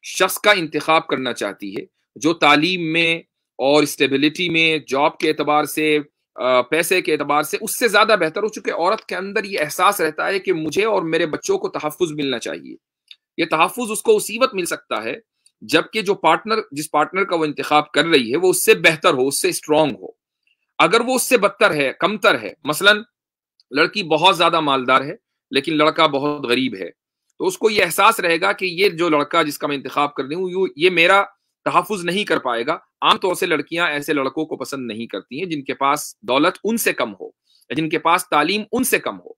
شخص کا انتخاب کرنا چاہتی ہے جو تعلیم میں اور اسٹیبلٹی میں، جاب کے اعتبار سے، پیسے کے اعتبار سے اس سے زیادہ بہتر ہو، چونکہ عورت کے اندر یہ احساس رہتا ہے کہ مجھے اور میرے بچوں کو تحفظ ملنا چاہیے. یہ تحفظ اس کو اسی وقت مل سکتا ہے جبکہ جو پارٹنر، جس پارٹنر کا وہ انتخاب کر رہی ہے، وہ اس سے بہتر ہو، اس سے اسٹرانگ ہو. اگر وہ اس سے بدتر ہے، کمتر ہے، مثلا لڑکی بہت زیادہ مالدار ہے لیکن لڑکا بہت غریب ہے، تو اس کو یہ احساس رہے گا کہ یہ جو لڑکا جس کا میں انتخاب کر رہی ہوں یہ میرا تحفظ نہیں کر پائے گا. عام طور سے لڑکیاں ایسے لڑکوں کو پسند نہیں کرتی ہیں جن کے پاس دولت ان سے کم ہو، جن کے پاس تعلیم ان سے کم ہو.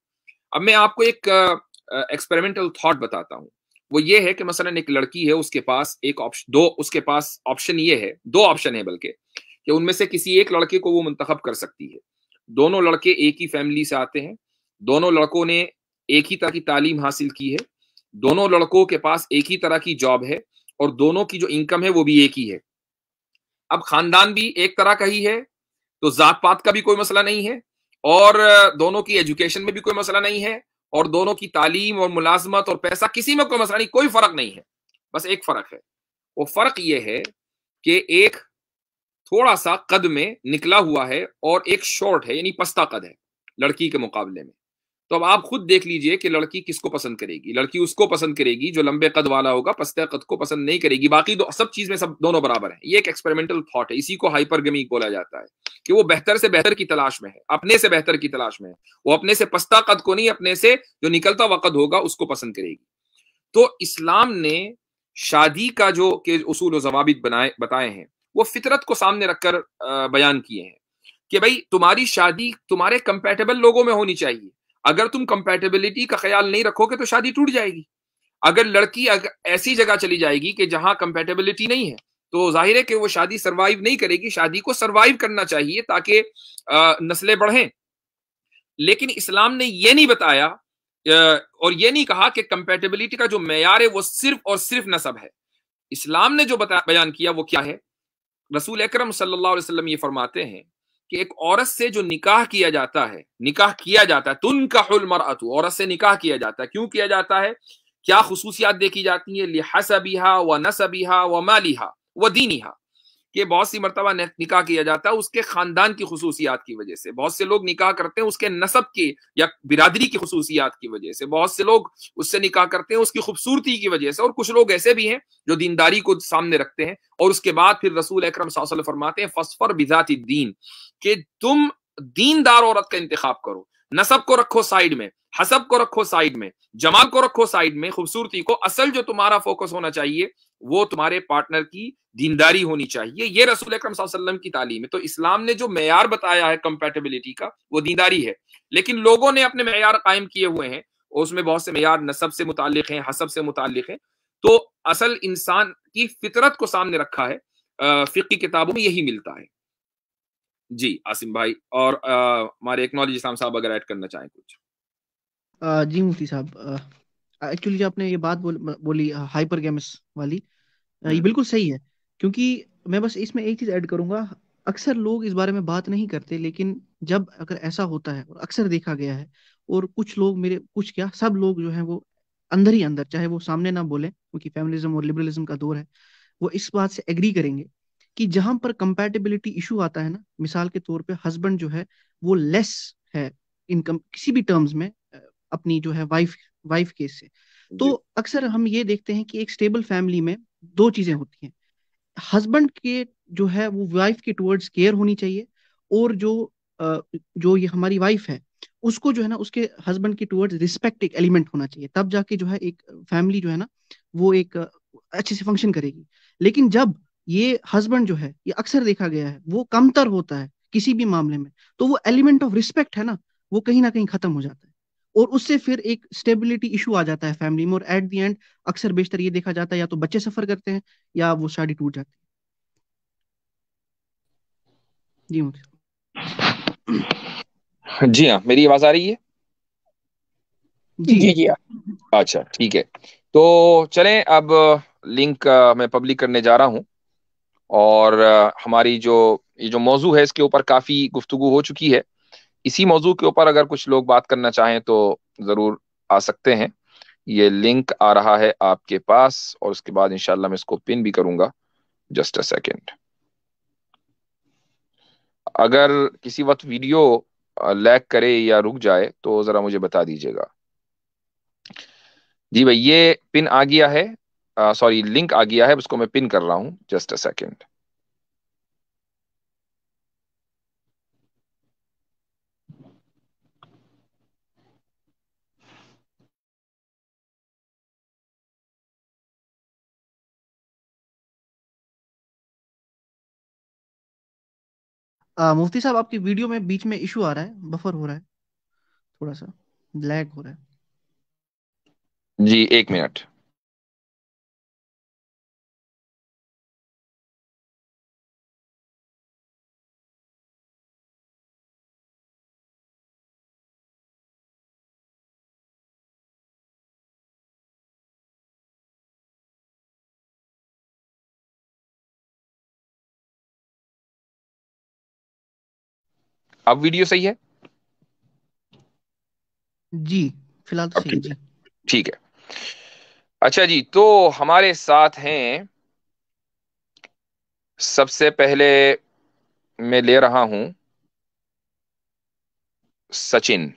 اب میں آپ کو ایک ایکسپیریمنٹل تھاٹ بتاتا ہوں. وہ یہ ہے کہ مثلا ایک لڑکی ہے، اس کے پاس اس کے پاس آپشن یہ ہے، دو آپشن ہے بلکہ، کہ ان میں سے کسی ایک لڑکے کو وہ منتخب کر سکتی ہے. دونوں لڑکے ایک ہی فیملی سے آتے ہیں، دونوں لڑکوں نے ایک ہی طرح کی تعلیم حاصل کی ہے، دونوں لڑکوں کے پاس ایک ہی طرح کی جاب ہے اور دونوں کی جو انکم ہے وہ بھی ایک ہی ہے. اب خاندان بھی ایک طرح کا ہی ہے، تو ذات پات کا بھی کوئی مسئلہ نہیں ہے، اور دونوں کی ایجوکیشن میں بھی کوئی مسئلہ نہیں ہے، اور دونوں کی تعلیم اور ملازمت اور پیسہ کسی میں کوئی مسئلہ نہیں، کوئی فرق نہیں ہے. بس ایک فرق ہے، وہ فرق یہ ہے کہ ایک تھوڑا سا قد میں نکلا ہوا ہے اور ایک شارٹ ہے، یعنی پستہ قد ہے لڑکی کے مقابلے میں. تو اب آپ خود دیکھ لیجئے کہ لڑکی کس کو پسند کرے گی. لڑکی اس کو پسند کرے گی جو لمبے قد والا ہوگا، پستہ قد کو پسند نہیں کرے گی. باقی سب چیز میں سب دونوں برابر ہیں. یہ ایک ایکسپیریمنٹل تھاٹ ہے، اسی کو ہائپرگمی بولا جاتا ہے، کہ وہ بہتر سے بہتر کی تلاش میں ہے، اپنے سے بہتر کی تلاش میں ہے. وہ اپنے سے پستہ قد کو نہیں، اپنے سے جو نکلتا ہوا قد ہوگا اس کو پسند کرے گی. تو اسلام نے شادی کا جو کہ اصول و ضوابط بتائے ہیں وہ فطرت کو سامنے رکھ کر بیان کیے ہیں کہ بھائی تمہاری شادی تمہارے کمپیٹیبل لوگوں میں ہونی چاہیے. اگر تم کمپیٹیبلٹی کا خیال نہیں رکھو گے تو شادی ٹوٹ جائے گی. اگر لڑکی ایسی جگہ چلی جائے گی کہ جہاں کمپیٹیبلٹی نہیں ہے تو ظاہر ہے کہ وہ شادی سروائیو نہیں کرے گی. شادی کو سروائیو کرنا چاہیے تاکہ نسلیں بڑھیں. لیکن اسلام نے یہ نہیں بتایا اور یہ نہیں کہا کہ کمپیٹیبلٹی کا جو معیار ہے وہ صرف اور صرف نسب ہے. اسلام نے جو بیان کیا وہ کیا ہے؟ رسول اکرم صلی اللہ علیہ وسلم یہ فرماتے ہیں کہ ایک عورت سے جو نکاح کیا جاتا ہے تنکح المرأۃ، عورت سے نکاح کیا جاتا ہے. کیوں کیا جاتا ہے؟ کیا خصوصیات دیکھی جاتی ہیں؟ لحسبها ونسبها ومالها ودینها، کہ بہت سی مرتبہ نکاح کیا جاتا ہے اس کے خاندان کی خصوصیات کی وجہ سے. بہت سے لوگ نکاح کرتے ہیں اس کے نسب کی یا برادری کی خصوصیات کی وجہ سے. بہت سے لوگ اس سے نکاح کرتے ہیں اس کی خوبصورتی کی وجہ سے. اور کچھ لوگ ایسے بھی ہیں جو دینداری کو سامنے رکھتے ہیں. اور اس کے بعد پھر رسول اکرم صلی اللہ علیہ وسلم فرماتے ہیں فاصفر بذات الدین، کہ تم دیندار عورت کا انتخاب کرو. نسب کو رکھو سائیڈ میں، حسب کو رکھو سائیڈ میں، جمال کو رکھو سائیڈ میں، خوبصورتی کو. اصل جو تمہارا فوکس ہونا چاہیے وہ تمہارے پارٹنر کی دینداری ہونی چاہیے. یہ رسول اکرم صلی اللہ علیہ وسلم کی تعلیم ہے. تو اسلام نے جو معیار بتایا ہے کمپیٹیبلٹی کا وہ دینداری ہے. لیکن لوگوں نے اپنے معیار قائم کیے ہوئے ہیں اور اس میں بہت سے معیار نسب سے متعلق ہیں، حسب سے متعلق ہیں. تو اصل انسان کی فطرت کو سامنے رکھا ہے. فقہ کتابوں میں یہی ملتا ہے. جی عاصم بھائی اور ہمارے ایکنالوجی اسلام صاحب اگر ایڈ کرنا چاہیں کچھ. جی مفتی صاحب، ایکچولی جو آپ نے یہ بات بولی ہائپر گیمس والی، یہ بالکل صحیح ہے. کیونکہ میں بس اس میں ایک چیز ایڈ کروں گا، اکثر لوگ اس بارے میں بات نہیں کرتے، لیکن جب اگر ایسا ہوتا ہے اور اکثر دیکھا گیا ہے، اور کچھ لوگ سب لوگ جو ہیں وہ اندر ہی اندر، چاہے وہ سامنے نہ بولیں کیونکہ فیمنزم اور لبرلزم کا دور ہے، وہ اس بات سے ایگری کریں گے کہ جہاں پر کمپیٹیبلٹی ایشو آتا ہے نا، مثال کے طور پہ ہسبینڈ جو ہے وہ لیس ہے انکم کسی بھی ٹرمز میں اپنی جو ہے وائف کیس سے، تو اکثر ہم یہ دیکھتے ہیں کہ ایک سٹیبل فیملی میں دو چیزیں ہوتی ہیں. ہسبینڈ کے جو ہے وہ وائف کے ٹورڈز کیئر ہونی چاہیے، اور جو یہ ہماری وائف ہے اس کو جو ہے نا اس کے ہسبینڈ کے ٹورڈز رسپیکٹ ایک ایلیمنٹ ہونا چاہیے. تب جا کے جو ہے ایک فیملی جو ہے نا وہ ایک اچھے سے فنکشن کرے گی. لیکن جب یہ ہسبینڈ جو ہے، یہ اکثر دیکھا گیا ہے، وہ کمتر ہوتا ہے کسی بھی معاملے میں، تو وہ ایلیمنٹ آف رسپیکٹ ہے نا وہ کہیں نہ کہیں ختم ہو جاتا ہے، اور اس سے پھر ایک اسٹیبلٹی ایشو آ جاتا ہے فیملی میں. اور ایٹ دی اینڈ اکثر بیشتر یہ دیکھا جاتا ہے یا تو بچے سفر کرتے ہیں یا وہ شادی ٹوٹ جاتی ہے. جی ہاں، میری آواز آ رہی ہے؟ جی اچھا ٹھیک ہے. تو چلیں اب لنک میں پبلک کرنے جا رہا ہوں، اور ہماری یہ جو موضوع ہے اس کے اوپر کافی گفتگو ہو چکی ہے. اسی موضوع کے اوپر اگر کچھ لوگ بات کرنا چاہیں تو ضرور آ سکتے ہیں. یہ لنک آ رہا ہے آپ کے پاس، اور اس کے بعد انشاءاللہ میں اس کو پن بھی کروں گا. Just a second. اگر کسی وقت ویڈیو لیگ کرے یا رک جائے تو ذرا مجھے بتا دیجیے گا. جی بھائی یہ پن آ گیا ہے، سوری لنک آ گیا ہے، اس کو میں پن کر رہا ہوں. Just a second. مفتی صاحب آپ کی ویڈیو میں بیچ میں ایشو آ رہا ہے، بفر ہو رہا ہے، تھوڑا سا لیگ ہو رہا ہے. جی ایک منٹ. اب ویڈیو صحیح ہے؟ جی فی الحال تو اب صحیح ہے ٹھیک جی. ہے. ٹھیک ہے. اچھا جی، تو ہمارے ساتھ ہیں، سب سے پہلے میں لے رہا ہوں سچن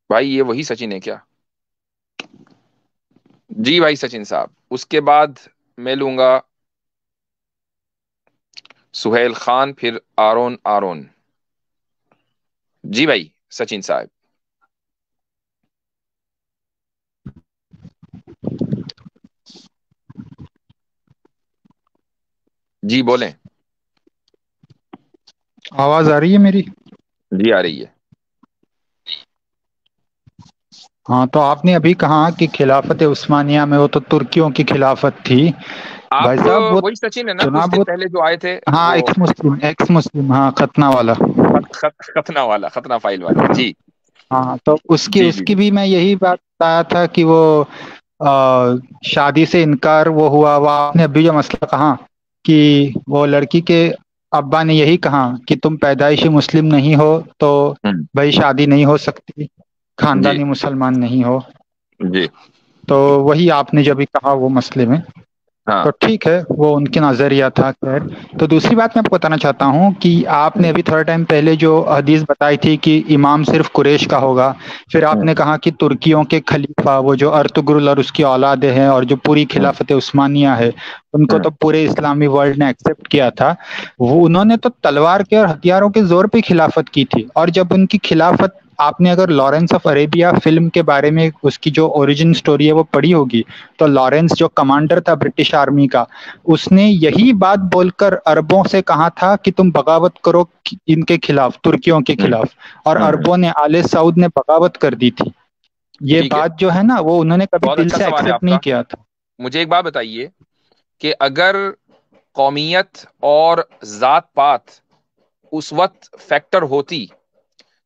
بھائی. یہ وہی سچن ہے کیا؟ جی بھائی سچن صاحب. اس کے بعد میں لوں گا سہیل خان، پھر آرون. جی بھائی سچن صاحب. جی بولیں. آواز آ رہی ہے میری؟ جی آ رہی ہے. ہاں، تو آپ نے ابھی کہا کہ خلافت عثمانیہ میں وہ تو ترکیوں کی خلافت تھی. بھائی آپ صاحب وہ وہی سچن ہے نا کچھ جناب دن وہ، پہلے جو آئے تھے؟ ہاں وہ ایکس مسلم، ہاں ختنہ والا. ختنہ والا، ختنہ فائل والا. جی ہاں تو اس کی جی اس جی کی جی. بھی میں یہی بات بتایا تھا کہ وہ شادی سے انکار وہ ہوا. وہ آپ نے ابھی جو مسئلہ کہا کہ وہ لڑکی کے ابا نے یہی کہا کہ تم پیدائشی مسلم نہیں ہو تو ہم، بھائی شادی نہیں ہو سکتی، جی خاندانی مسلمان نہیں ہو. جی تو وہی آپ نے جو بھی کہا وہ مسئلے میں، ہاں تو ٹھیک ہے وہ ان کے نظریہ تھا. خیر، تو دوسری بات میں آپ کو بتانا چاہتا ہوں کہ آپ نے ابھی تھوڑا ٹائم پہلے جو حدیث بتائی تھی کہ امام صرف قریش کا ہوگا، پھر آپ ہم، نے کہا کہ ترکیوں کے خلیفہ وہ جو ارطغرل اور اس کی اولادیں ہیں اور جو پوری ہم، خلافت عثمانیہ ہے ان کو ہم، تو پورے اسلامی ورلڈ نے ایکسپٹ کیا تھا. وہ انہوں نے تو تلوار کے اور ہتھیاروں کے زور پہ خلافت کی تھی. اور جب ان کی خلافت، آپ نے اگر لارنس آف عربیہ فلم کے بارے میں اس کی جو اوریجن سٹوری ہے وہ پڑھی ہوگی، تو لارنس جو کمانڈر تھا برٹش آرمی کا، اس نے یہی بات بول کر عربوں سے کہا تھا کہ تم بغاوت کرو ان کے خلاف، ترکیوں کے ہم، خلاف. اور ہم. عربوں نے، آل سعود نے بغاوت کر دی تھی. یہ ٹھیک ہے، بات جو ہے نا وہ انہوں نے کبھی بہت دل اچھا سے سوال ہے ایکسپٹ آپ نہیں کا. کیا تھا. مجھے ایک بات بتائیے کہ اگر قومیت اور ذات پات اس وقت فیکٹر ہوتی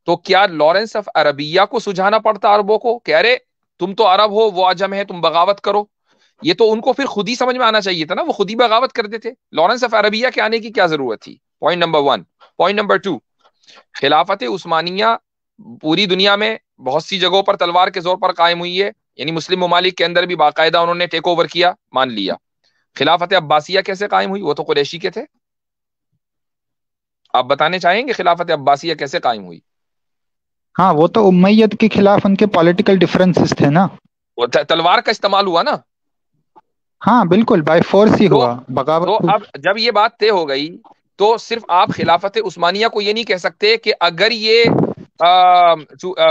تو کیا لارنس آف عربیہ کو سجھانا پڑتا عربوں کو کہ ارے تم تو عرب ہو، وہ عجم ہے، تم بغاوت کرو؟ یہ تو ان کو پھر خود ہی سمجھ میں آنا چاہیے تھا نا، وہ خود ہی بغاوت کرتے تھے. لارنس آف عربیہ کے آنے کی کیا ضرورت تھی؟ Point number 1. پوائنٹ نمبر 2، خلافت عثمانیہ پوری دنیا میں بہت سی جگہوں پر تلوار کے زور پر قائم ہوئی ہے، یعنی مسلم ممالک کے اندر بھی باقاعدہ انہوں نے ٹیک اوور کیا، مان لیا. خلافت عباسیہ کیسے قائم ہوئی؟ وہ تو قریشی کے تھے. آپ بتانے چاہیں گے خلافت عباسیہ کیسے قائم ہوئی؟ ہاں وہ تو امید کے خلاف ان کے پولیٹیکل ڈفرینسز تھے نا. وہ تلوار کا استعمال ہوا نا. ہاں بالکل بائی فورس ہی تو ہوا، بغاوت تو ہوئی. اب جب یہ بات طے ہو گئی تو صرف آپ خلافت عثمانیہ کو یہ نہیں کہہ سکتے کہ اگر یہ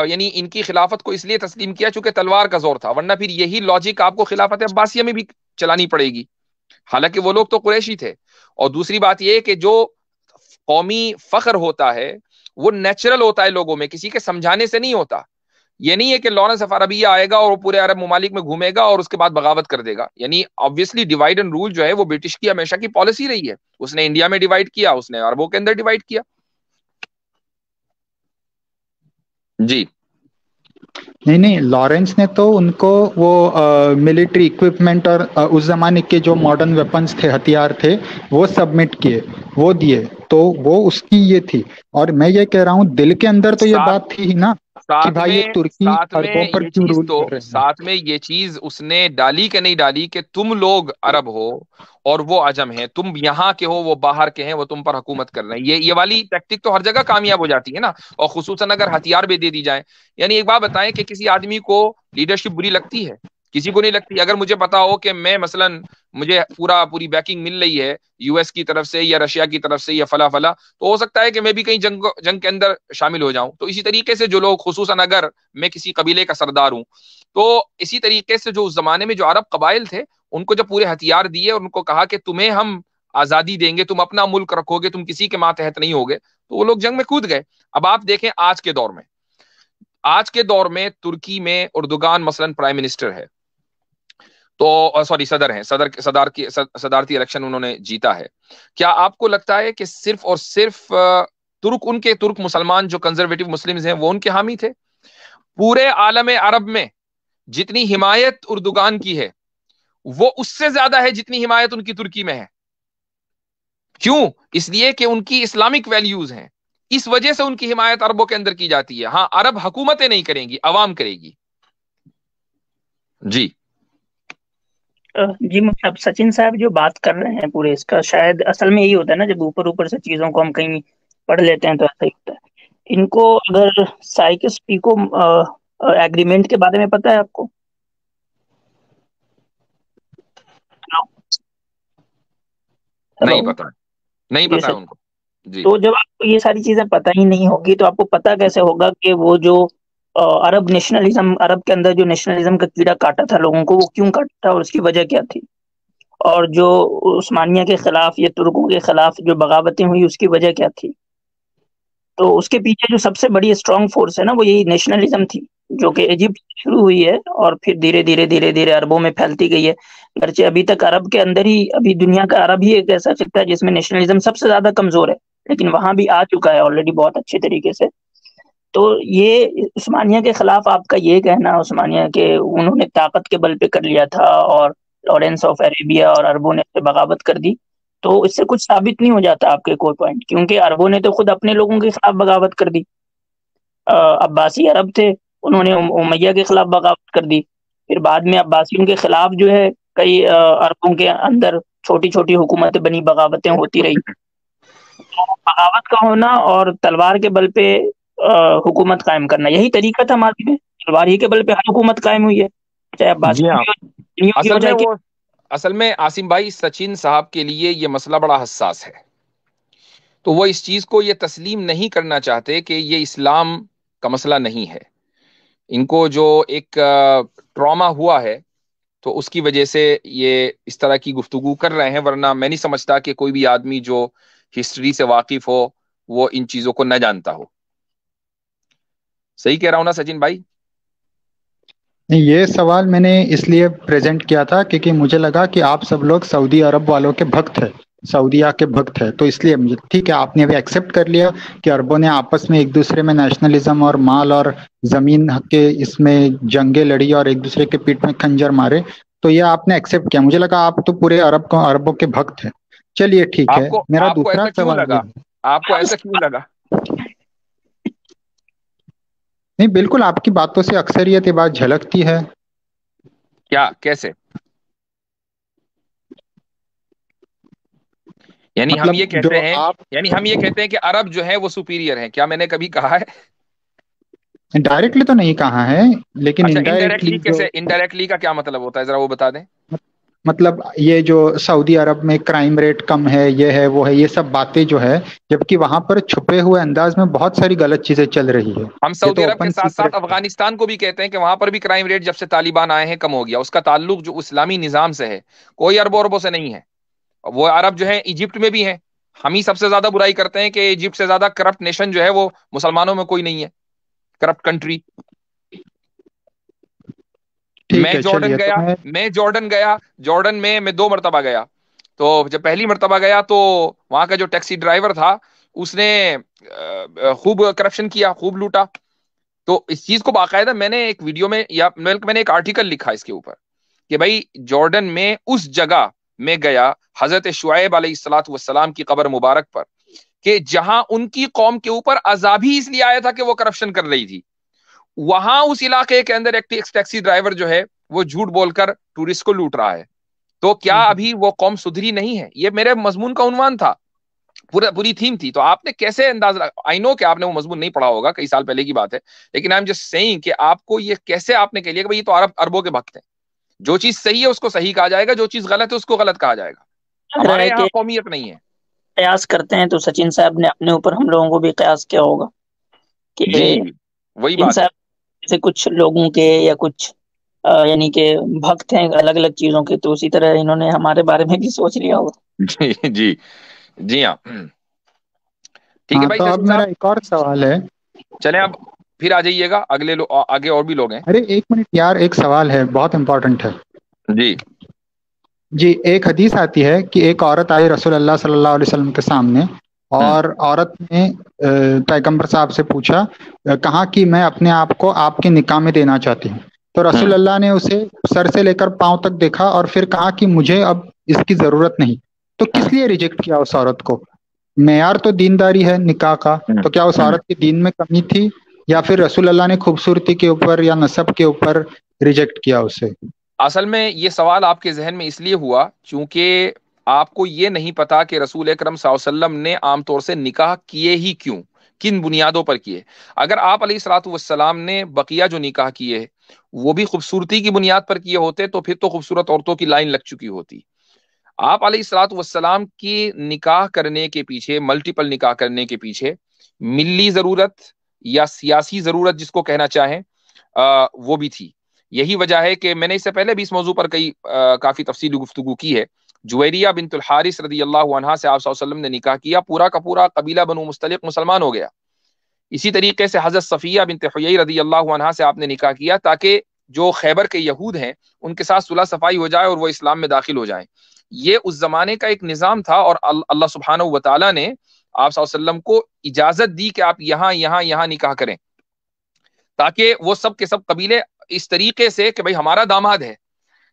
یعنی ان کی خلافت کو اس لیے تسلیم کیا چونکہ تلوار کا زور تھا، ورنہ پھر یہی لاجک آپ کو خلافت عباسیہ میں بھی چلانی پڑے گی، حالانکہ وہ لوگ تو قریشی تھے. اور دوسری بات یہ کہ جو قومی فخر ہوتا ہے وہ نیچرل ہوتا ہے لوگوں میں، کسی کے سمجھانے سے نہیں ہوتا. یہ نہیں ہے کہ لارنس آف عربیہ آئے گا اور وہ پورے عرب ممالک میں گھومے گا اور اس کے بعد بغاوت کر دے گا. یعنی obviously ڈیوائڈ اینڈ رول جو ہے وہ برٹش کی ہمیشہ کی پالیسی رہی ہے. اس نے انڈیا میں ڈیوائڈ کیا، اس نے عربوں کے اندر ڈیوائڈ کیا. جی نہیں لارنس نے تو ان کو وہ ملٹری اکوپمنٹ اور اس زمانے کے جو ماڈرن ویپنز تھے، ہتھیار تھے، وہ سبمٹ کیے، وہ دیے. تو وہ اس کی یہ تھی. اور میں یہ کہہ رہا ہوں دل کے اندر تو یہ سات بات تھی ہی نا. کہ بھائی یہ ترکی عربوں پر کیوں رول کر رہے ہیں. ساتھ میں یہ چیز اس نے ڈالی کہ نہیں ڈالی کہ تم لوگ عرب ہو اور وہ عجم ہیں، تم یہاں کے ہو وہ باہر کے ہیں، وہ تم پر حکومت کر رہے ہیں. یہ والی ٹیکٹک تو ہر جگہ کامیاب ہو جاتی ہے نا، اور خصوصاً اگر ہتھیار بھی دے دی جائیں. یعنی ایک بات بتائیں کہ کسی آدمی کو لیڈرشپ بری لگتی ہے؟ کسی کو نہیں لگتی. اگر مجھے پتا ہو کہ میں مثلاً مجھے پوری بیکنگ مل رہی ہے یو ایس کی طرف سے یا رشیا کی طرف سے یا فلاں فلاں، تو ہو سکتا ہے کہ میں بھی کہیں جنگ کے اندر شامل ہو جاؤں. تو اسی طریقے سے جو لوگ، خصوصاً اگر میں کسی قبیلے کا سردار ہوں، تو اسی طریقے سے جو اس زمانے میں جو عرب قبائل تھے، ان کو جب پورے ہتھیار دیے اور ان کو کہا کہ تمہیں ہم آزادی دیں گے، تم اپنا ملک رکھو گے، تم کسی کے ماتحت نہیں ہوگے، تو وہ لوگ جنگ میں کود گئے. اب آپ دیکھیں آج کے دور میں ترکی میں اردوغان مثلاً پرائم منسٹر ہے، تو سوری صدر ہیں، صدارتی الیکشن انہوں نے جیتا ہے. کیا آپ کو لگتا ہے کہ صرف اور صرف ترک مسلمان جو کنزرویٹو مسلمز ہیں وہ ان کے حامی تھے؟ پورے عالم عرب میں جتنی حمایت اردوغان کی ہے وہ اس سے زیادہ ہے جتنی حمایت ان کی ترکی میں ہے. کیوں؟ اس لیے کہ ان کی اسلامک ویلیوز ہیں، اس وجہ سے ان کی حمایت عربوں کے اندر کی جاتی ہے. ہاں، عرب حکومتیں نہیں کریں گی، عوام کرے گی. جی جی اب سچن صاحب جو بات کر رہے ہیں پورے اس کا، شاید اصل میں یہی ہوتا ہے نا، جب اوپر سے چیزوں کو ہم کہیں پڑھ لیتے ہیں تو ایسا ہی ہوتا ہے. ان کو اگر سائکس پیکو ایگریمنٹ کے بارے میں پتہ ہے آپ کو؟ نہیں پتا ہے ان کو. جی تو جب آپ کو یہ ساری چیزیں پتہ ہی نہیں ہوگی تو آپ کو پتہ کیسے ہوگا کہ وہ جو عرب نیشنلزم، عرب کے اندر جو نیشنلزم کا کیڑا کاٹا تھا لوگوں کو، وہ کیوں کاٹا تھا اور اس کی وجہ کیا تھی؟ اور جو عثمانیہ کے خلاف یا ترکوں کے خلاف جو بغاوتیں ہوئی اس کی وجہ کیا تھی؟ تو اس کے پیچھے جو سب سے بڑی اسٹرانگ فورس ہے نا، وہ یہی نیشنلزم تھی، جو کہ ایجپٹ سے شروع ہوئی ہے اور پھر دھیرے دھیرے عربوں میں پھیلتی گئی ہے. گرچہ ابھی تک عرب کے اندر ہی، ابھی دنیا کا عرب ہی ایک ایسا خطہ ہے جس میں نیشنلزم سب سے زیادہ کمزور ہے، لیکن وہاں بھی آ چکا ہے آلریڈی بہت اچھے طریقے سے. تو یہ عثمانیہ کے خلاف آپ کا یہ کہنا، عثمانیہ کے انہوں نے طاقت کے بل پہ کر لیا تھا اور لارنس آف عربیہ اور عربوں نے بغاوت کر دی، تو اس سے کچھ ثابت نہیں ہو جاتا آپ کے کوئی پوائنٹ، کیونکہ عربوں نے تو خود اپنے لوگوں کے خلاف بغاوت کر دی. عباسی عرب تھے، انہوں نے امیہ کے خلاف بغاوت کر دی. پھر بعد میں عباسیوں کے خلاف جو ہے کئی عربوں کے اندر چھوٹی چھوٹی حکومتیں بنی، بغاوتیں ہوتی رہی. بغاوت کا ہونا اور تلوار کے بل پہ حکومت قائم کرنا، یہی طریقہ تھا ماضی میں. تلوار ہی کے بل پہ ہر حکومت قائم ہوئی ہے، چاہے عباسیوں اصل میں عاصم بھائی، سچن صاحب کے لیے یہ مسئلہ بڑا حساس ہے، تو وہ اس چیز کو یہ تسلیم نہیں کرنا چاہتے کہ یہ اسلام کا مسئلہ نہیں ہے. ان کو جو ایک ٹراما ہوا ہے تو اس کی وجہ سے یہ اس طرح کی گفتگو کر رہے ہیں، ورنہ میں نہیں سمجھتا کہ کوئی بھی آدمی جو ہسٹری سے واقف ہو وہ ان چیزوں کو نہ جانتا ہو. صحیح کہہ رہا ہوں نا سچن بھائی؟ یہ سوال میں نے اس لیے پریزنٹ کیا تھا کیونکہ مجھے لگا کہ آپ سب لوگ سعودی عرب والوں کے بھکت ہیں، سعودیہ کے بھکت ہے، تو اس لیے مجھے ٹھیک ہے، آپ نے ابھی ایکسیپٹ کر لیا کہ عربوں نے آپس میں ایک دوسرے میں نیشنلزم اور مال اور زمین کے اس میں جنگیں لڑی اور ایک دوسرے کے پیٹ میں خنجر مارے، تو یہ آپ نے ایکسیپٹ کیا. مجھے لگا آپ تو پورے عربوں کے بھکت ہیں. چلیے ٹھیک ہے. میرا دوسرا سوال آپ کو ایسا کیوں لگا؟ نہیں، بالکل آپ کی باتوں سے اکثریت یہ بات جھلکتی ہے. کیا؟ کیسے؟ یعنی ہم یہ کہتے ہیں کہ عرب جو ہے وہ سپیریئر ہیں، کیا میں نے کبھی کہا ہے؟ ڈائریکٹلی تو نہیں کہا ہے، لیکن انڈائریکٹلی کا کیا مطلب ہوتا ہے، ذرا وہ بتا دیں. مطلب یہ جو سعودی عرب میں کرائم ریٹ کم ہے، یہ ہے وہ ہے، یہ سب باتیں جو ہے، جبکہ وہاں پر چھپے ہوئے انداز میں بہت ساری غلط چیزیں چل رہی ہے. ہم سعودی عرب کے ساتھ ساتھ افغانستان کو بھی کہتے ہیں کہ وہاں پر بھی کرائم ریٹ جب سے طالبان آئے ہیں کم ہو گیا. اس کا تعلق جو اسلامی نظام سے ہے، کوئی عربوں سے نہیں ہے. وہ عرب جو ہیں ایجپٹ میں بھی ہیں، ہم ہی سب سے زیادہ برائی کرتے ہیں کہ ایجپٹ سے زیادہ کرپٹ نیشن جو ہے وہ مسلمانوں میں کوئی نہیں ہے، کرپٹ کنٹری. میں جارڈن گیا، میں 2 مرتبہ گیا. تو جب پہلی مرتبہ گیا تو وہاں کا جو ٹیکسی ڈرائیور تھا اس نے خوب کرپشن کیا، خوب لوٹا. تو اس چیز کو باقاعدہ میں نے ایک ویڈیو میں یا میں نے ایک آرٹیکل لکھا اس کے اوپر کہ بھائی جارڈن میں اس جگہ میں گیا حضرت شعیب علیہ الصلوۃ والسلام کی قبر مبارک پر، کہ جہاں ان کی قوم کے اوپر عذاب ہی اس لیے آیا تھا کہ وہ کرپشن کر رہی تھی. وہاں اس علاقے کے اندر ایک ٹیکسی ڈرائیور جو ہے وہ جھوٹ بول کر ٹورسٹ کو لوٹ رہا ہے. تو کیا ابھی وہ قوم سدھری نہیں ہے؟ یہ میرے مضمون کا عنوان تھا, پوری تھیم تھی. تو آپ نے کیسے انداز آئی نو کہ آپ نے وہ مضمون نہیں پڑھا ہوگا, کئی سال پہلے کی بات ہے, لیکن آئی ایم جسٹ سیئنگ کہ آپ کو یہ کیسے آپ نے کہہ لیا کہ بھائی یہ تو اربوں کے بھکت ہیں, جو چیز صحیح ہے اس کو صحیح کہا جائے گا, جو چیز غلط ہے اس کو غلط کہا جائے گا. لگ رہا ہمارے ہے یہاں کہ قومیت نہیں ہے. قیاس کرتے ہیں تو سچن صاحب نے اپنے اوپر ہم لوگوں کو بھی قیاس کیا ہوگا کہ جی وہی سچن بات ہے. صاحب سے کچھ لوگوں کے یا کچھ یعنی کہ بھکت ہیں الگ الگ چیزوں کے, تو اسی طرح انہوں نے ہمارے بارے میں بھی سوچ لیا ہوگا. جی جی ہاں ٹھیک ہے ہاں بھائی تو اب تحسین میرا صاحب, ایک اور سوال ہے. چلیں اب پھر آ جائیے گا, اگلے آگے اور بھی لوگ ہیں. ارے ایک منٹ یار, ایک سوال ہے بہت امپورٹنٹ ہے. جی جی, ایک حدیث آتی ہے کہ ایک عورت آئی رسول اللہ صلی اللہ علیہ وسلم کے سامنے, اور عورت نے پیغمبر صاحب سے پوچھا کہا کہ میں اپنے آپ کو آپ کے نکاح میں دینا چاہتی ہوں. تو رسول اللہ نے اسے سر سے لے کر پاؤں تک دیکھا اور پھر کہا کہ مجھے اب اس کی ضرورت نہیں. تو کس لیے ریجیکٹ کیا اس عورت کو؟ معیار تو دینداری ہے نکاح کا, تو کیا اس عورت کے دین میں کمی تھی, یا پھر رسول اللہ نے خوبصورتی کے اوپر یا نسب کے اوپر ریجیکٹ کیا اسے؟ اصل میں یہ سوال آپ کے ذہن میں اس لیے ہوا چونکہ آپ کو یہ نہیں پتا کہ رسول اکرم صلی اللہ علیہ وسلم نے عام طور سے نکاح کیے ہی کیوں, کن بنیادوں پر کیے. اگر آپ علیہ الصلوۃ والسلام نے بقیہ جو نکاح کیے وہ بھی خوبصورتی کی بنیاد پر کیے ہوتے تو پھر تو خوبصورت عورتوں کی لائن لگ چکی ہوتی. آپ علیہ الصلوۃ والسلام کی نکاح کرنے کے پیچھے, ملٹیپل نکاح کرنے کے پیچھے ملی ضرورت یا سیاسی ضرورت جس کو کہنا چاہیں وہ بھی تھی. یہی وجہ ہے کہ میں نے اس سے پہلے بھی اس موضوع پر کافی تفصیلی گفتگو کی ہے. جویریہ بنت الحارث رضی اللہ عنہا سے آپ صلی اللہ علیہ وسلم نے نکاح کیا, پورا کا پورا قبیلہ بنو مستلق مسلمان ہو گیا. اسی طریقے سے حضرت صفیہ بنت حیی رضی اللہ عنہا سے آپ نے نکاح کیا تاکہ جو خیبر کے یہود ہیں ان کے ساتھ صلح صفائی ہو جائے اور وہ اسلام میں داخل ہو جائیں. یہ اس زمانے کا ایک نظام تھا, اور اللہ سبحانہ و تعالیٰ نے آپ صلی اللہ علیہ وسلم کو اجازت دی کہ آپ یہاں نکاح کریں, تاکہ وہ سب کے سب قبیلے اس طریقے سے کہ بھئی ہمارا داماد ہے,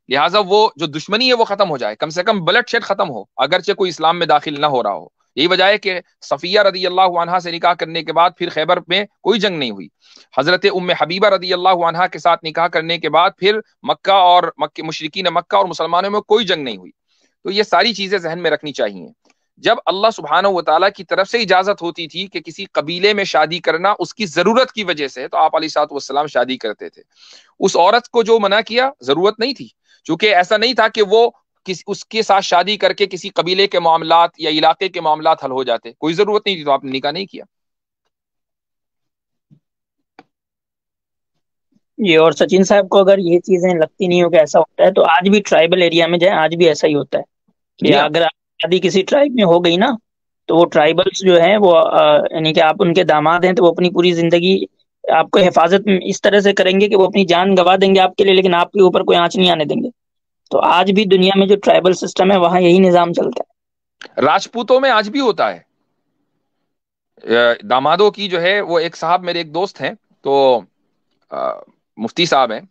لہٰذا وہ جو دشمنی ہے وہ ختم ہو جائے, کم سے کم بلڈ شیڈ ختم ہو, اگرچہ کوئی اسلام میں داخل نہ ہو رہا ہو. یہی وجہ ہے کہ صفیہ رضی اللہ عنہا سے نکاح کرنے کے بعد پھر خیبر میں کوئی جنگ نہیں ہوئی. حضرت ام حبیبہ رضی اللہ عنہا کے ساتھ نکاح کرنے کے بعد پھر مشرکین مکہ اور مسلمانوں میں کوئی جنگ نہیں ہوئی. تو یہ ساری چیزیں ذہن میں رکھنی چاہیے. جب اللہ سبحانہ و تعالیٰ کی طرف سے اجازت ہوتی تھی کہ کسی قبیلے میں شادی کرنا اس کی ضرورت کی وجہ سے, تو آپ علیہ الصلوۃ والسلام شادی کرتے تھے. اس عورت کو جو منع کیا ضرورت نہیں تھی, چونکہ ایسا نہیں تھا کہ وہ اس کے ساتھ شادی کر کے کسی قبیلے کے معاملات یا علاقے کے معاملات حل ہو جاتے, کوئی ضرورت نہیں تھی, تو آپ نے نکاح نہیں کیا. یہ اور سچن صاحب کو اگر یہ چیزیں لگتی نہیں ہو کہ ایسا ہوتا ہے, تو آج بھی ٹرائبل ایریا میں جائیں, آج بھی ایسا ہی ہوتا ہے کہ اگر شادی کسی ٹرائب میں ہو گئی نا, تو وہ ٹرائبلز جو ہیں وہ یعنی کہ آپ ان کے داماد ہیں, تو وہ اپنی پوری زندگی آپ کو حفاظت اس طرح سے کریں گے کہ وہ اپنی جان گوا دیں گے آپ کے لیے, لیکن آپ کے اوپر کوئی آنچ نہیں آنے دیں گے. تو آج بھی دنیا میں جو ٹرائبل سسٹم ہے وہاں یہی نظام چلتا ہے. راجپوتوں میں آج بھی ہوتا ہے. دامادوں کی جو ہے وہ, ایک صاحب میرے ایک دوست ہیں, تو مفتی صاحب ہیں,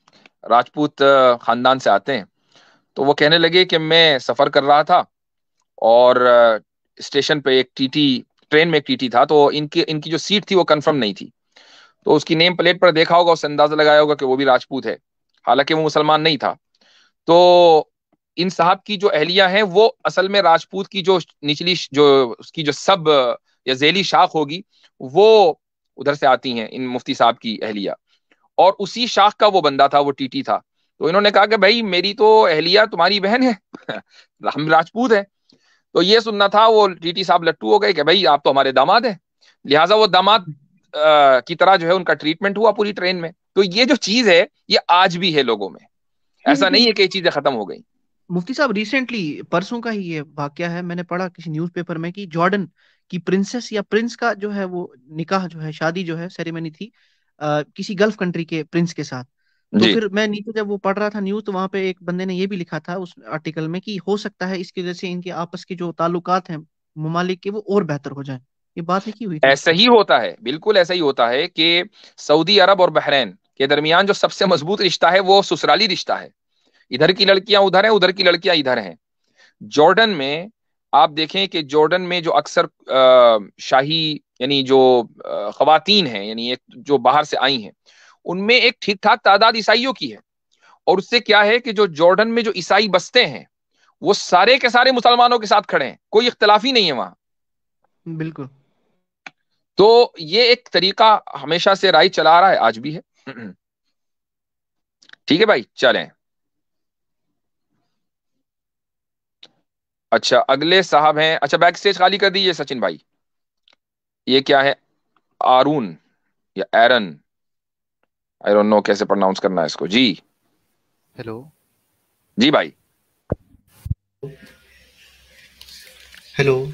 راجپوت خاندان سے آتے ہیں, تو وہ کہنے لگے کہ میں سفر کر رہا تھا اور اسٹیشن پہ ایک ٹی ٹی, ٹرین میں ایک ٹی ٹی تھا, تو ان کی جو سیٹ تھی وہ کنفرم نہیں تھی. تو اس کی نیم پلیٹ پر دیکھا ہوگا, اس سے اندازہ لگایا ہوگا کہ وہ بھی راجپوت ہے, حالانکہ وہ مسلمان نہیں تھا. تو ان صاحب کی جو اہلیہ ہیں وہ اصل میں راجپوت کی جو نچلی جو اس کی جو سب یا ذیلی شاخ ہوگی وہ ادھر سے آتی ہیں, ان مفتی صاحب کی اہلیہ, اور اسی شاخ کا وہ بندہ تھا, وہ ٹی ٹی تھا. تو انہوں نے کہا کہ بھائی میری تو اہلیہ تمہاری بہن ہے, ہم راجپوت ہیں. تو یہ سننا تھا, وہ ٹی ٹی صاحب لٹو ہو گئے کہ بھائی آپ تو ہمارے داماد ہیں, لہٰذا وہ داماد کی طرح جو ہے ان کا ٹریٹمنٹ ہوا پوری ٹرین میں. تو یہ جو چیز ہے یہ آج بھی ہے لوگوں میں, ایسا نہیں ہے کہ یہ چیزیں ختم ہو گئی. مفتی صاحب ریسنٹلی پرسوں کا ہی یہ واقعہ ہے, میں نے پڑھا کسی نیوز پیپر میں کہ جارڈن کی پرنسس یا پرنس کا جو ہے وہ نکاح جو ہے, شادی جو ہے, سیریمنی تھی کسی گلف کنٹری کے پرنس کے ساتھ. تو پھر میں نیچے جب وہ پڑھ رہا تھا نیوز, تو وہاں پہ ایک بندے نے یہ بھی لکھا تھا اس آرٹیکل میں کہ ہو سکتا ہے اس کی وجہ سے ان کے آپس کے جو تعلقات ہیں ممالک کے وہ اور بہتر ہو جائیں. یہ بات لکھی ہوئی تھی. ایسا ہی ہوتا ہے, بالکل ایسا ہی ہوتا ہے کہ سعودی عرب اور بحرین کے درمیان جو سب سے مضبوط رشتہ ہے وہ سسرالی رشتہ ہے. ادھر کی لڑکیاں ادھر ہیں, ادھر کی لڑکیاں ادھر ہیں. جارڈن میں آپ دیکھیں کہ جارڈن میں جو اکثر شاہی یعنی جو خواتین ہیں, یعنی جو باہر سے آئی ہیں, ان میں ایک ٹھیک ٹھاک تعداد عیسائیوں کی ہے، اور اس سے کیا ہے کہ جو جارڈن میں جو عیسائی بستے ہیں وہ سارے کے سارے مسلمانوں کے ساتھ کھڑے ہیں، کوئی اختلاف ہی نہیں ہے وہاں. بالکل. تو یہ ایک طریقہ ہمیشہ سے رائج چلا رہا ہے، آج بھی ہے. ٹھیک ہے بھائی، چلیں. اچھا اگلے صاحب ہیں، اچھا بیک سٹیج خالی کر دیجیے سچن بھائی. یہ کیا ہے؟ آرون یا ایرن، آئی ڈونٹ نو کیسے پرناؤنس کرنا ہے اس کو. جی ہیلو. جی بھائی. ہیلو.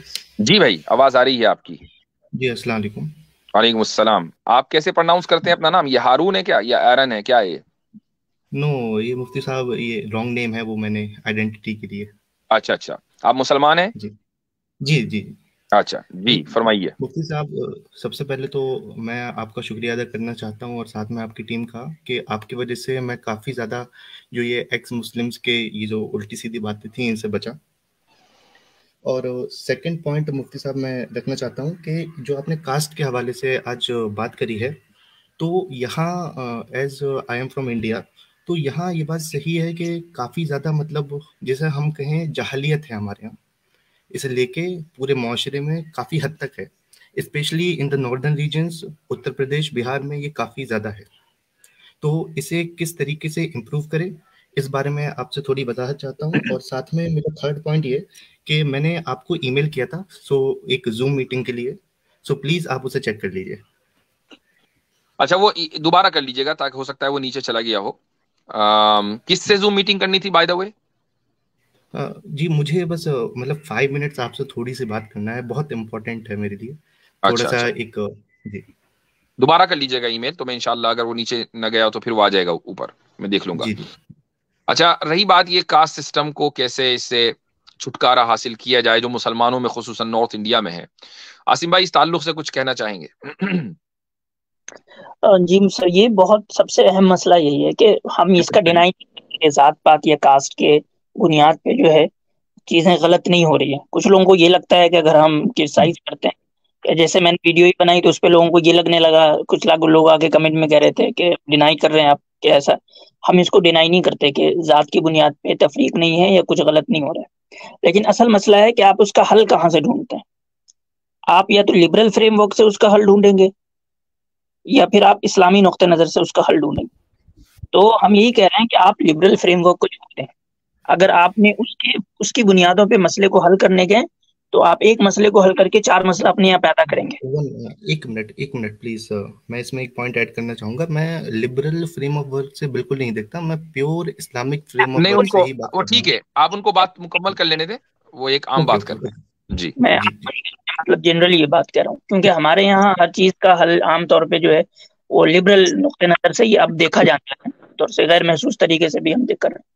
جی بھائی آواز آ رہی ہے آپ کی. جی السلام علیکم. وعلیکم السلام. آپ کیسے پرناؤنس کرتے ہیں اپنا نام؟ یہ ہارون ہے کیا یا ایرن ہے کیا؟ یہ نو، یہ مفتی صاحب یہ رانگ نیم ہے، وہ میں نے آئیڈینٹی کے لیے. اچھا اچھا، آپ مسلمان ہیں؟ جی جی جی. اچھا جی فرمائیے. مفتی صاحب سب سے پہلے تو میں آپ کا شکریہ ادا کرنا چاہتا ہوں، اور ساتھ میں آپ کی ٹیم کا، کہ آپ کی وجہ سے میں کافی زیادہ جو یہ ایکس مسلمس کے یہ جو الٹی سیدھی باتیں تھیں ان سے بچا. اور سیکنڈ پوائنٹ مفتی صاحب میں رکھنا چاہتا ہوں کہ جو آپ نے کاسٹ کے حوالے سے آج بات کری ہے، تو یہاں as I am from India, تو یہاں یہ بات صحیح ہے کہ کافی زیادہ مطلب جیسے ہم کہیں جہلیت ہے ہمارے یہاں، اسے لے کے پورے معاشرے میں کافی حد تک ہے، especially in the northern regions, Uttar Pradesh بہار میں یہ کافی زیادہ ہے. تو اسے کس طریقے سے امپروو کرے، اس بارے میں آپ سے تھوڑی وضاحت چاہتا ہوں. اور ساتھ میں میرا تھرڈ پوائنٹ یہ کہ میں نے آپ کو ای میل کیا تھا ایک زوم میٹنگ کے لیے، پلیز آپ اسے چیک کر لیجیے. اچھا وہ دوبارہ کر لیجیے گا، تاکہ ہو سکتا ہے وہ نیچے چلا گیا ہو. کس سے زوم میٹنگ کرنی تھی بائی دا وے؟ جی مجھے بس مطلب 5 منٹس آپ سے تھوڑی سی بات کرنا ہے، بہت امپورٹنٹ ہے میرے لیے، تھوڑا اچھا سا اچھا، ایک جی. دوبارہ کر لیجیے گا ای میل، تو میں انشاءاللہ اگر وہ نیچے نہ گیا تو پھر وہ آ جائے گا اوپر، میں دیکھ لوں گا. جی اچھا رہی بات یہ کاسٹ سسٹم کو کیسے اس سے چھٹکارا حاصل کیا جائے جو مسلمانوں میں خصوصاً نارتھ انڈیا میں ہے، عاصم بھائی اس تعلق سے کچھ کہنا چاہیں گے؟ جی سر، یہ بہت سب سے اہم مسئلہ یہی ہے کہ ہم اس کا ڈینائی کہ ذات پات یا کاسٹ کے بنیاد پہ جو ہے چیزیں غلط نہیں ہو رہی ہیں. کچھ لوگوں کو یہ لگتا ہے کہ اگر ہم کرٹیسائز کرتے ہیں، کہ جیسے میں نے ویڈیو ہی بنائی تو اس پہ لوگوں کو یہ لگنے لگا، کچھ لوگ آگے کمنٹ میں کہہ رہے تھے کہ ڈینائی کر رہے ہیں آپ، کہ ایسا ہم اس کو ڈینائی نہیں کرتے کہ ذات کی بنیاد پہ تفریق نہیں ہے یا کچھ غلط نہیں ہو رہا ہے. لیکن اصل مسئلہ ہے کہ آپ اس کا حل کہاں سے ڈھونڈتے ہیں. آپ یا تو لبرل فریم ورک سے اس کا حل ڈھونڈیں گے، یا پھر آپ اسلامی نقطہ نظر سے اس کا حل ڈھونڈیں گے. تو ہم یہی کہہ رہے ہیں کہ آپ لبرل فریم ورک کو چھوڑ دیں. اگر آپ نے اس کی بنیادوں پہ مسئلے کو حل کرنے گئے تو آپ ایک مسئلے کو حل کر کے 4 مسئلہ اپنے یہاں پیدا کریں گے. ایک منٹ پلیز، میں اس میں ایک پوائنٹ ایڈ کرنا چاہوں گا. میں لبرل فریم آف ورک سے بالکل نہیں دیکھتا، میں پیور اسلامک فریم آف نہیں، ان ورک کو سے ہی بات وہ کرتا ٹھیک ہے، آپ ان کو بات مکمل کر لینے دیں، وہ ایک عام بات کر رہے ہیں. جی میں مطلب جنرلی یہ بات کہہ رہا ہوں، کیونکہ ہمارے یہاں ہر چیز کا حل عام طور پہ جو ہے وہ لبرل نقطہ نظر سے یہ اب دیکھا جاتا ہے، طور سے غیر محسوس طریقے سے بھی ہم دیکھ کر رہے ہیں.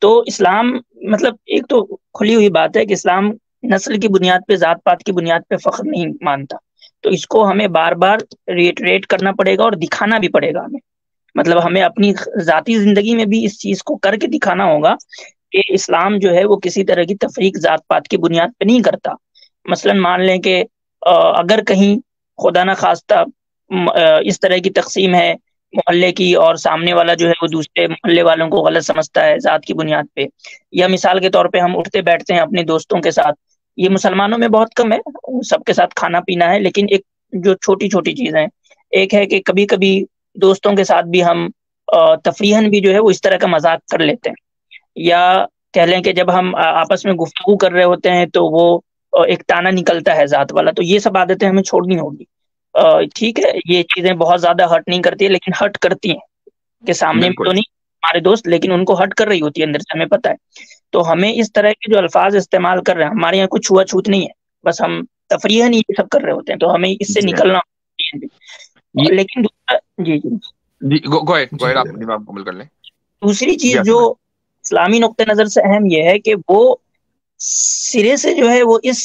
تو اسلام مطلب ایک تو کھلی ہوئی بات ہے کہ اسلام نسل کی بنیاد پہ، ذات پات کی بنیاد پہ فخر نہیں مانتا. تو اس کو ہمیں بار بار ریٹ کرنا پڑے گا اور دکھانا بھی پڑے گا ہمیں. مطلب ہمیں اپنی ذاتی زندگی میں بھی اس چیز کو کر کے دکھانا ہوگا کہ اسلام جو ہے وہ کسی طرح کی تفریق ذات پات کی بنیاد پہ نہیں کرتا. مثلا مان لیں کہ اگر کہیں خدا نہ خواستہ اس طرح کی تقسیم ہے محلے کی، اور سامنے والا جو ہے وہ دوسرے محلے والوں کو غلط سمجھتا ہے ذات کی بنیاد پہ، یا مثال کے طور پہ ہم اٹھتے بیٹھتے ہیں اپنے دوستوں کے ساتھ، یہ مسلمانوں میں بہت کم ہے، سب کے ساتھ کھانا پینا ہے، لیکن ایک جو چھوٹی چھوٹی چیزیں، ایک ہے کہ کبھی کبھی دوستوں کے ساتھ بھی ہم تفریحاً بھی جو ہے وہ اس طرح کا مذاق کر لیتے ہیں، یا کہہ لیں کہ جب ہم آپس میں گفتگو کر رہے ہوتے ہیں تو وہ ایک تانا نکلتا ہے ذات والا. تو یہ سب عادتیں ہمیں چھوڑنی ہوگی. ٹھیک ہے یہ چیزیں بہت زیادہ ہرٹ نہیں کرتی ہے، لیکن ہرٹ کرتی ہیں کہ سامنے میں تو نہیں ہمارے دوست، لیکن ان کو ہرٹ کر رہی ہوتی ہے اندر سے، ہمیں پتہ ہے. تو ہمیں اس طرح کے جو الفاظ استعمال کر رہے ہیں، ہمارے یہاں کچھ چھوا چھوت نہیں ہے، بس ہم تفریحاً یہ سب کر رہے ہوتے ہیں، تو ہمیں اس سے نکلنا ہوگا. لیکن مکمل کر لیں. دوسری چیز جو اسلامی نقطہ نظر سے اہم یہ ہے کہ وہ سرے سے جو ہے وہ اس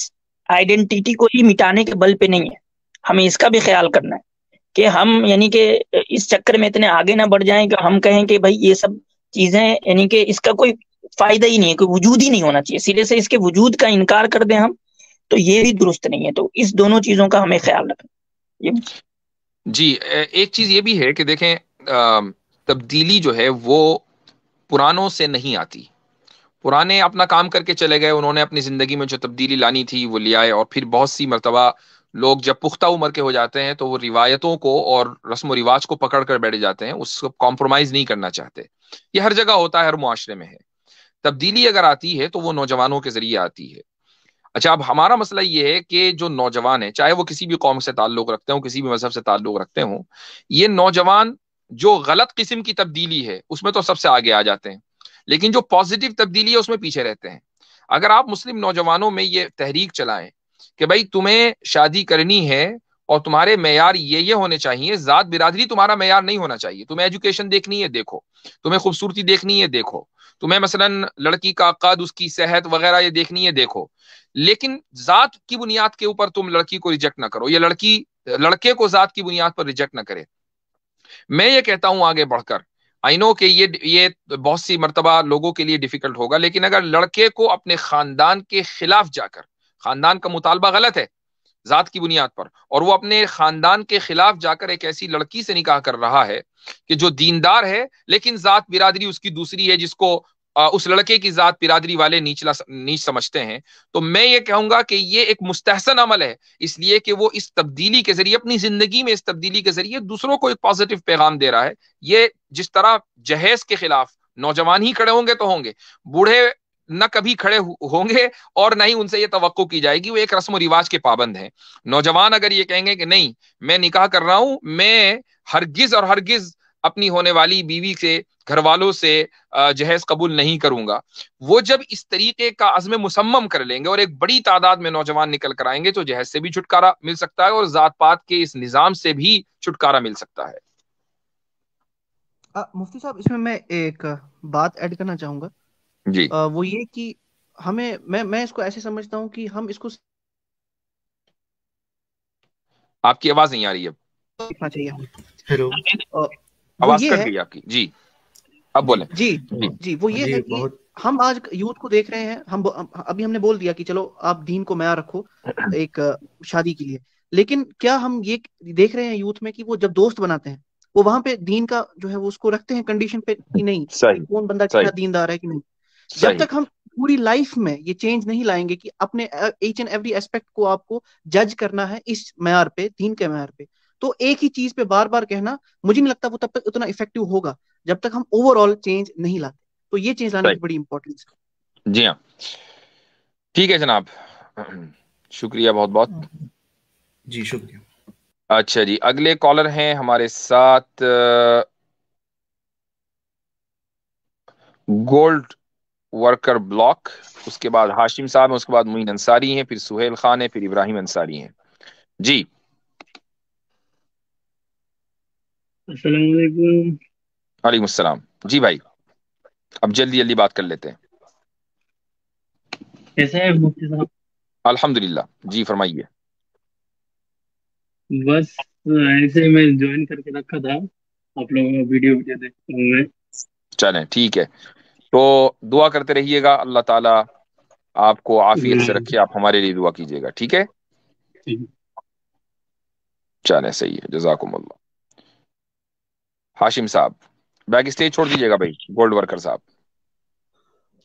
آئیڈینٹی کو ہی مٹانے کے بل پہ نہیں ہے. ہمیں اس کا بھی خیال کرنا ہے کہ ہم یعنی کہ اس چکر میں اتنے آگے نہ بڑھ جائیں کہ ہم کہیں کہ بھائی یہ سب چیزیں یعنی کہ اس کا کوئی فائدہ ہی نہیں ہے، کوئی وجود ہی نہیں ہونا چاہیے، سرے سے اس کے وجود کا انکار کر دیں ہم، تو یہ بھی درست نہیں ہے. تو اس دونوں چیزوں کا ہمیں خیال رکھنا. جی ایک چیز یہ بھی ہے کہ دیکھیں تبدیلی جو ہے وہ پرانوں سے نہیں آتی. پرانے اپنا کام کر کے چلے گئے, انہوں نے اپنی زندگی میں جو تبدیلی لانی تھی وہ لے آئے, اور پھر بہت سی مرتبہ لوگ جب پختہ عمر کے ہو جاتے ہیں تو وہ روایتوں کو اور رسم و رواج کو پکڑ کر بیٹھ جاتے ہیں, اس کو کمپرومائز نہیں کرنا چاہتے. یہ ہر جگہ ہوتا ہے, ہر معاشرے میں ہے. تبدیلی اگر آتی ہے تو وہ نوجوانوں کے ذریعے آتی ہے. اچھا, اب ہمارا مسئلہ یہ ہے کہ جو نوجوان ہیں, چاہے وہ کسی بھی قوم سے تعلق رکھتے ہوں, کسی بھی مذہب سے تعلق رکھتے ہوں, یہ نوجوان جو غلط قسم کی تبدیلی ہے اس میں تو سب سے آگے آ جاتے ہیں, لیکن جو پازیٹیو تبدیلی ہے اس میں پیچھے رہتے ہیں. اگر آپ مسلم نوجوانوں میں یہ تحریک چلائیں کہ بھائی تمہیں شادی کرنی ہے اور تمہارے معیار یہ ہونے چاہیے, ذات برادری تمہارا معیار نہیں ہونا چاہیے, تمہیں ایجوکیشن دیکھنی ہے دیکھو, تمہیں خوبصورتی دیکھنی ہے دیکھو, تمہیں مثلا لڑکی کا قد, اس کی صحت وغیرہ یہ دیکھنی ہے دیکھو, لیکن ذات کی بنیاد کے اوپر تم لڑکی کو ریجیکٹ نہ کرو, یہ لڑکی لڑکے کو ذات کی بنیاد پر ریجیکٹ نہ کرے. میں یہ کہتا ہوں آگے بڑھ کر, آئی نو کہ یہ بہت سی مرتبہ لوگوں کے لیے ڈیفیکلٹ ہوگا, لیکن اگر لڑکے کو اپنے خاندان کے خلاف جا کر, خاندان کا مطالبہ غلط ہے ذات کی بنیاد پر, اور وہ اپنے خاندان کے خلاف جا کر ایک ایسی لڑکی سے نکاح کر رہا ہے کہ جو دیندار ہے لیکن ذات برادری اس کی دوسری ہے, جس کو اس لڑکے کی ذات برادری والے نیچ سمجھتے ہیں, تو میں یہ کہوں گا کہ یہ ایک مستحسن عمل ہے, اس لیے کہ وہ اس تبدیلی کے ذریعے, اپنی زندگی میں اس تبدیلی کے ذریعے دوسروں کو ایک پازیٹیو پیغام دے رہا ہے. یہ جس طرح جہیز کے خلاف نوجوان ہی کھڑے ہوں گے تو ہوں گے, بوڑھے نہ کبھی کھڑے ہوں گے اور نہ ہی ان سے یہ توقع کی جائے گی, وہ ایک رسم و رواج کے پابند ہیں. نوجوان اگر یہ کہیں گے کہ نہیں میں نکاح کر رہا ہوں, میں ہرگز اور ہرگز اپنی ہونے والی بیوی سے, گھر والوں سے جہیز قبول نہیں کروں گا, وہ جب اس طریقے کا عزم مصمم کر لیں گے اور ایک بڑی تعداد میں نوجوان نکل کر آئیں گے تو جہیز سے بھی چھٹکارا مل سکتا ہے اور ذات پات کے اس نظام سے بھی چھٹکارا مل سکتا ہے. مفتی صاحب, اس میں ایک بات ایڈ کرنا چاہوں گا. جی, وہ یہ کہ ہمیں میں اس کو ایسے سمجھتا ہوں کہ ہم اس کو آپ کی آواز نہیں آ رہی ہے, سیکھنا چاہیے. ہیلو, وہ آواز یہ کٹ ہے, گئی آپ کی. جی اب بولیں. جی جی جی, وہ یہ ہے کہ بہت ہم آج یوتھ کو دیکھ رہے ہیں, ابھی ہم نے بول دیا کہ چلو آپ دین کو معیار رکھو ایک شادی کے لیے, لیکن کیا ہم یہ دیکھ رہے ہیں یوتھ میں کہ وہ جب دوست بناتے ہیں وہ وہاں پہ دین کا جو ہے وہ اس کو رکھتے ہیں کنڈیشن پہ کہ نہیں صحیح, کون بندہ صحیح, کتنا دیندار ہے کہ نہیں. جب صحیح, تک ہم پوری لائف میں یہ چینج نہیں لائیں گے کہ اپنے ایچ اینڈ ایوری اسپیکٹ کو آپ کو جج کرنا ہے اس معیار پہ, دین کے معیار پہ, تو ایک ہی چیز پہ بار بار کہنا مجھے نہیں لگتا وہ تب تک اتنا افیکٹو ہوگا جب تک ہم اوور آل چینج نہیں لاتے. تو یہ چینج لانے کی بڑی امپورٹنس ہے. جی ہاں, ٹھیک ہے جناب, شکریہ بہت بہت. جی شکریہ. اچھا جی, اگلے کالر ہیں ہمارے ساتھ گولڈ ورکر بلاک, اس کے بعد ہاشم صاحب ہیں, اس کے بعد معین انصاری ہیں, پھر سہیل خان ہے, پھر ابراہیم انصاری ہیں. جی السلام علیکم. وعلیکم السلام. جی بھائی, اب جلدی جلدی بات کر لیتے ہیں. کیسے ہیں مفتی صاحب؟ الحمدللہ. جی فرمائیے. بس ایسے ہی میں جوائن کر کے رکھا تھا, آپ لوگوں کا ویڈیو دیکھتا ہوں میں. چلیں ٹھیک ہے, تو دعا کرتے رہیے گا, اللہ تعالیٰ آپ کو عافیت سے رکھے, آپ ہمارے لیے دعا کیجیے گا. ٹھیک ہے, چلیں صحیح ہے, جزاکم اللہ. ہاشم صاحب بیک اسٹیج چھوڑ دیجیے گا بھائی. گولڈ ورکر صاحب.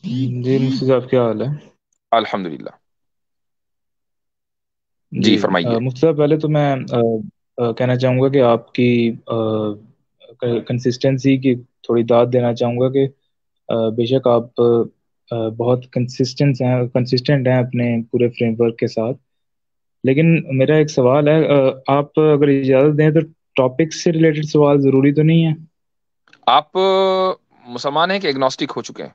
جی مفتی صاحب کیا حال ہے؟ الحمدللہ. جی فرمائیے. مفتی صاحب پہلے تو میں کہنا چاہوں گا کہ آپ کی کنسسٹنسی کی تھوڑی داد دینا چاہوں گا کہ بے شک آپ بہت کنسسٹنٹ ہیں اپنے پورے فریم ورک کے ساتھ, لیکن میرا ایک سوال ہے, آپ اگر اجازت دیں تو ٹاپک سے ریلیٹڈ سوال ضروری تو نہیں ہے؟ آپ مسلمان ہیں کہ ایگنوسٹک ہو چکے ہیں؟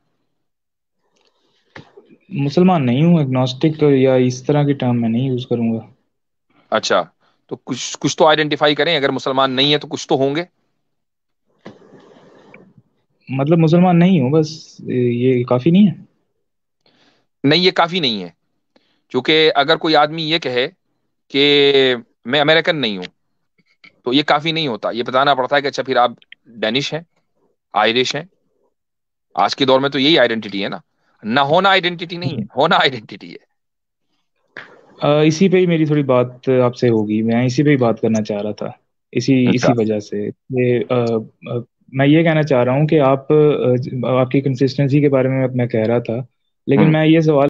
مسلمان نہیں ہوں, ایگنوسٹک یا اس طرح کی ٹرم میں نہیں یوز کروں گا. اچھا, تو کچھ تو آئیڈینٹیفائی کریں, اگر مسلمان نہیں ہے تو کچھ تو ہوں گے. مطلب مسلمان نہیں ہوں بس, یہ کافی نہیں ہے؟ نہیں یہ کافی نہیں ہے, کیونکہ اگر کوئی آدمی یہ کہے کہ میں امریکن نہیں ہوں تو یہ کافی نہیں ہوتا, یہ بتانا پڑتا ہے کہ اچھا پھر آپ ڈینش ہیں, آئرش ہیں. آج کے دور میں تو یہی آئیڈینٹی ہے نا, نہ ہونا آئیڈینٹی نہیں ہے, ہونا آئیڈینٹی ہے. اسی پہ ہی میری تھوڑی بات آپ سے ہوگی, میں اسی پہ ہی بات کرنا چاہ رہا تھا. اسی وجہ سے میں یہ کہنا چاہ رہا ہوں کہ آپ کی کنسسٹنسی کے بارے میں کہہ رہا تھا، لیکن میں یہ سوال